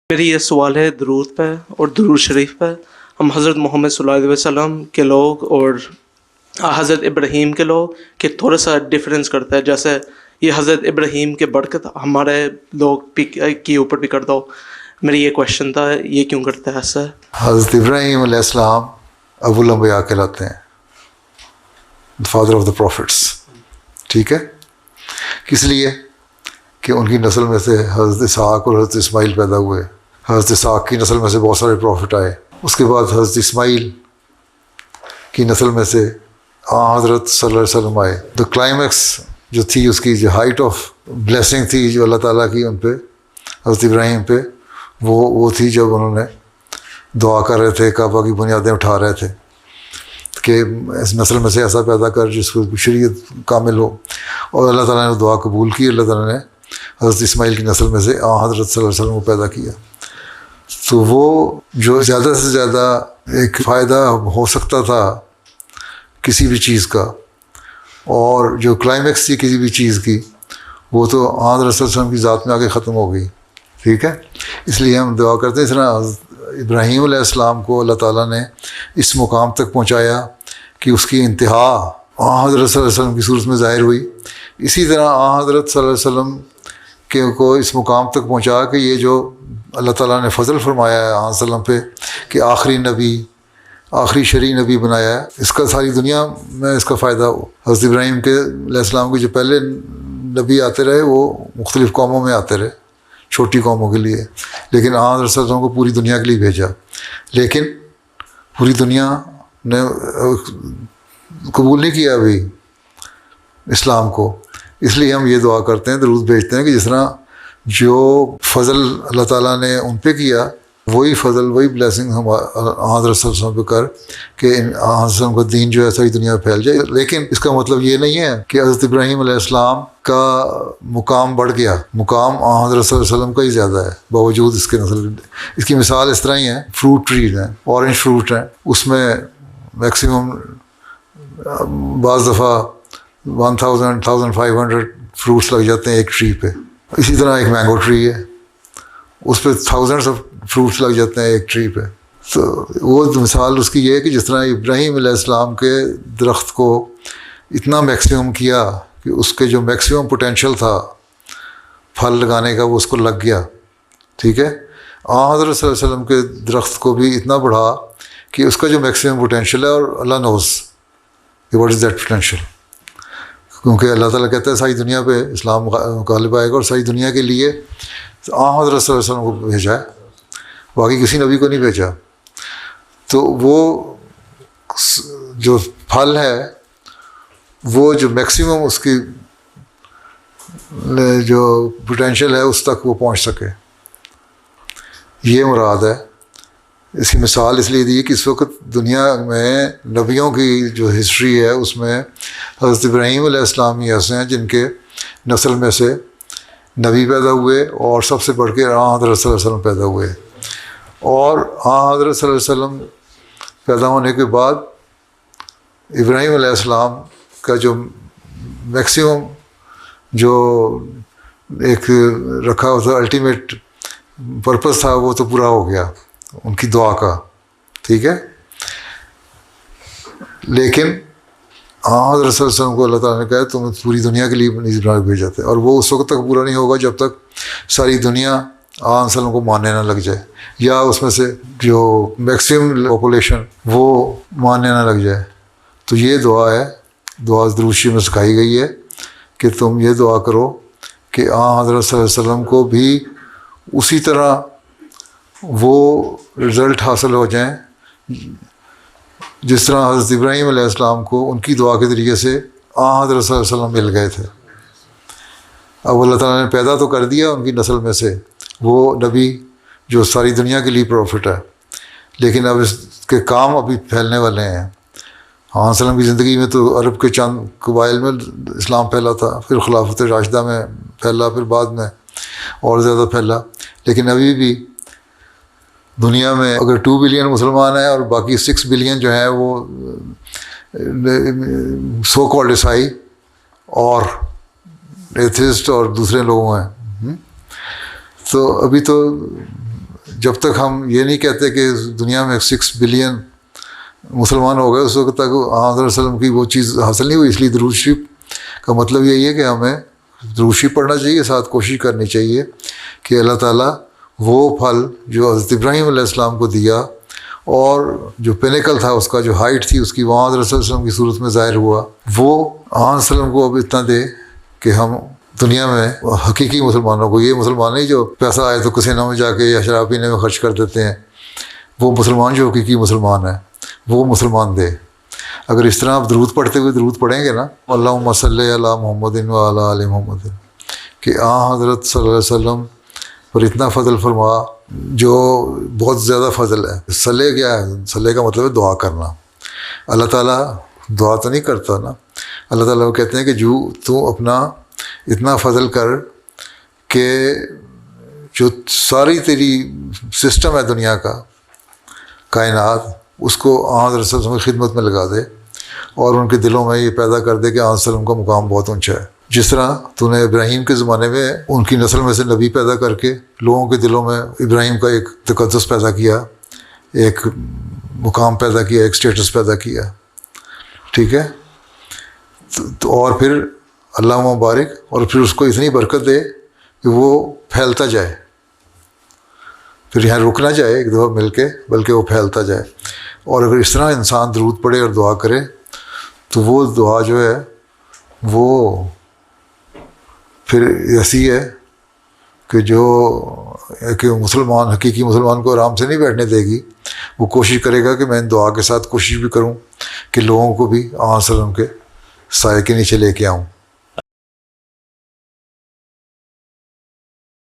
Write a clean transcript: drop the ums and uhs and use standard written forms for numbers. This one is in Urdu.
میری یہ سوال ہے درود پہ اور درود شریف پہ. ہم حضرت محمد صلی اللہ علیہ وسلم کے لوگ اور حضرت ابراہیم کے لوگ کہ تھوڑا سا ڈفرینس کرتا ہے. جیسے یہ حضرت ابراہیم کے برکت ہمارے لوگ کے اوپر بھی کرتا ہو. میری یہ کویشچن تھا, یہ کیوں کرتا ہے ایسا؟ حضرت ابراہیم علیہ السلام ابو الانبیاء کہلاتے ہیں, فادر آف دا پروفٹس. ٹھیک ہے, کس لیے کہ ان کی نسل میں سے حضرت اسحاق اور حضرت اسماعیل پیدا ہوئے. حضرت اسحاق کی نسل میں سے بہت سارے پروفٹ آئے. اس کے بعد حضرت اسماعیل کی نسل میں سے حضرت صلی اللہ علیہ وسلم آئے. دا کلائمیکس جو تھی, اس کی جو ہائٹ آف بلیسنگ تھی جو اللہ تعالیٰ کی ان پہ, حضرت ابراہیم پہ, وہ تھی جب انہوں نے دعا کر رہے تھے, کعبہ کی بنیادیں اٹھا رہے تھے کہ اس نسل میں سے ایسا پیدا کر جس کو شریعت کامل ہو. اور اللہ تعالیٰ نے دعا قبول کی. اللہ تعالیٰ نے حضرت اسماعیل کی نسل میں سے حضرت صلی اللہ علیہ وسلم کو پیدا کیا. تو وہ جو زیادہ سے زیادہ ایک فائدہ ہو سکتا تھا کسی بھی چیز کا, اور جو کلائمیکس تھی کسی بھی چیز کی, وہ تو حضرت صلی اللہ علیہ وسلم کی ذات میں آ کے ختم ہو گئی. ٹھیک ہے, اس لیے ہم دعا کرتے ہیں اس طرح ابراہیم علیہ السلام کو اللہ تعالیٰ نے اس مقام تک پہنچایا کہ اس کی انتہا حضرت صلی اللہ علیہ وسلم کی صورت میں ظاہر ہوئی. اسی طرح حضرت صلی اللہ علیہ وسلم کو اس مقام تک پہنچا کہ یہ جو اللہ تعالیٰ نے فضل فرمایا ہے حضرت صلی اللہ علیہ وسلم پہ کہ آخری نبی, آخری شرعی نبی بنایا ہے, اس کا ساری دنیا میں اس کا فائدہ ہو. حضرت ابراہیم کے علیہ السلام کے جو پہلے نبی آتے رہے وہ مختلف قوموں میں آتے رہے, چھوٹی قوموں کے لیے, لیکن حضرت صلی اللہ علیہ وسلم کو پوری دنیا کے لیے بھیجا. لیکن پوری دنیا نے قبول نہیں کیا ابھی اسلام کو. اس لیے ہم یہ دعا کرتے ہیں, درود بھیجتے ہیں کہ جس طرح جو فضل اللہ تعالیٰ نے ان پہ کیا, وہی فضل وہی بلیسنگ ہم حضرت صلی اللہ علیہ وسلم پہ کر کہ حضرت صلی اللہ علیہ وسلم کا دین جو ہے ساری دنیا میں پھیل جائے. لیکن اس کا مطلب یہ نہیں ہے کہ حضرت ابراہیم علیہ السلام کا مقام بڑھ گیا, مقام حضرت صلی اللہ علیہ وسلم کا ہی زیادہ ہے باوجود اس کے نسل. اس کی مثال اس طرح ہی ہے, فروٹ ٹریز ہیں, اورنج فروٹ ہیں, اس میں میکسیمم بعض دفعہ 1500 فروٹس لگ جاتے ہیں ایک ٹری پہ. اسی طرح ایک مینگو ٹری ہے, اس پہ تھاؤزنڈس آف فروٹس لگ جاتے ہیں ایک ٹری پہ. تو وہ مثال اس کی یہ ہے کہ جس طرح ابراہیم علیہ السلام کے درخت کو اتنا میکسیمم کیا کہ اس کے جو میکسیمم پوٹینشیل تھا پھل لگانے کا وہ اس کو لگ گیا. ٹھیک ہے, حضرت صلی اللہ علیہ وسلم کے درخت کو بھی اتنا بڑھا کہ اس کا جو میکسیمم پوٹینشیل ہے, اور اللہ knows what is that potential, کیونکہ اللہ تعالیٰ کہتا ہے ساری دنیا پہ اسلام غالب آئے گا اور ساری دنیا کے لیے حضرت صلی اللہ علیہ وسلم کو بھیجا ہے, باقی کسی نبی کو نہیں بھیجا. تو وہ جو پھل ہے وہ جو میکسیمم اس کی جو پوٹینشیل ہے اس تک وہ پہنچ سکے, یہ مراد ہے. اس کی مثال اس لیے دی کہ اس وقت دنیا میں نبیوں کی جو ہسٹری ہے اس میں حضرت ابراہیم علیہ السلام ہی ایسے ہیں جن کے نسل میں سے نبی پیدا ہوئے, اور سب سے بڑھ کے حضرت صلی اللہ علیہ وسلم پیدا ہوئے. اور حضرت صلی اللہ علیہ وسلم پیدا ہونے کے بعد ابراہیم علیہ السلام کا جو میکسیمم جو ایک رکھا ہوا تھا الٹیمیٹ پرپس تھا وہ تو پورا ہو گیا ان کی دعا کا. ٹھیک ہے, لیکن حضرت صلی اللہ علیہ وسلم کو اللہ تعالیٰ نے کہا تم پوری دنیا کے لیے نہیں بنا کے بھیجا تھے, اور وہ اس وقت تک پورا نہیں ہوگا جب تک ساری دنیا حضرت صلی اللہ علیہ وسلم کو ماننے نہ لگ جائے, یا اس میں سے جو میکسیمم پاپولیشن وہ ماننے نہ لگ جائے. تو یہ دعا ہے, دعا درود شریف میں سکھائی گئی ہے کہ تم یہ دعا کرو کہ حضرت صلی اللہ علیہ وسلم کو بھی اسی طرح وہ رزلٹ حاصل ہو جائیں جس طرح حضرت ابراہیم علیہ السلام کو ان کی دعا کے ذریعے سے حضرت صلی اللہ علیہ وسلم مل گئے تھے. اب اللہ تعالیٰ نے پیدا تو کر دیا ان کی نسل میں سے وہ نبی جو ساری دنیا کے لیے پروفٹ ہے, لیکن اب اس کے کام ابھی پھیلنے والے ہیں. حضرت وسلم کی زندگی میں تو عرب کے چند قبائل میں اسلام پھیلا تھا, پھر خلافت راشدہ میں پھیلا, پھر بعد میں اور زیادہ پھیلا. لیکن ابھی بھی دنیا میں اگر 2 بلین مسلمان ہیں اور باقی 6 بلین جو ہیں وہ سو کالڈ عیسائی اور ایتھسٹ اور دوسرے لوگوں ہیں, تو ابھی تو جب تک ہم یہ نہیں کہتے کہ دنیا میں 6 بلین مسلمان ہو گئے، اس وقت تک حضرت وسلم کی وہ چیز حاصل نہیں ہوئی. اس لیے درود شریف کا مطلب یہی ہے کہ ہمیں درود شریف پڑھنا چاہیے، ساتھ کوشش کرنی چاہیے کہ اللہ تعالیٰ وہ پھل جو حضرت ابراہیم علیہ السلام کو دیا اور جو پینیکل تھا، اس کا جو ہائٹ تھی اس کی، وہاں حضرت صلی اللہ علیہ وسلم کی صورت میں ظاہر ہوا، وہ حضرت صلی اللہ علیہ وسلم کو اب اتنا دے کہ ہم دنیا میں حقیقی مسلمانوں کو، یہ مسلمان نہیں جو پیسہ آئے تو کسینوں میں جا کے یا شراب پینے میں خرچ کر دیتے ہیں، وہ مسلمان جو حقیقی مسلمان ہے وہ مسلمان دے. اگر اس طرح آپ درود پڑھتے ہوئے درود پڑھیں گے نا، اللہم صلی علی محمد و علی آل محمد، کہ حضرت صلی اللہ علیہ وسلم پر اتنا فضل فرما جو بہت زیادہ فضل ہے. صلی کیا ہے؟ صلی کا مطلب ہے دعا کرنا. اللہ تعالیٰ دعا تو نہیں کرتا نا، اللہ تعالیٰ وہ کہتے ہیں کہ جو تو اپنا اتنا فضل کر کہ جو ساری تیری سسٹم ہے دنیا کا، کائنات، اس کو حضرت صلی اللہ علیہ وسلم کی خدمت میں لگا دے اور ان کے دلوں میں یہ پیدا کر دے کہ حضرت صلی اللہ علیہ وسلم کا مقام بہت اونچا ہے. جس طرح تو نے ابراہیم کے زمانے میں ان کی نسل میں سے نبی پیدا کر کے لوگوں کے دلوں میں ابراہیم کا ایک تقدس پیدا کیا، ایک مقام پیدا کیا، ایک سٹیٹس پیدا کیا، ٹھیک ہے. تو اور پھر اللہ مبارک، اور پھر اس کو اتنی برکت دے کہ وہ پھیلتا جائے، پھر یہاں رک نہ جائے ایک دفعہ مل کے، بلکہ وہ پھیلتا جائے. اور اگر اس طرح انسان درود پڑھے اور دعا کرے تو وہ دعا جو ہے وہ پھر ایسی ہے کہ جو کہ مسلمان، حقیقی مسلمان کو آرام سے نہیں بیٹھنے دے گی. وہ کوشش کرے گا کہ میں ان دعا کے ساتھ کوشش بھی کروں کہ لوگوں کو بھی آن وسلم کے سائے کے نیچے لے کے آؤں.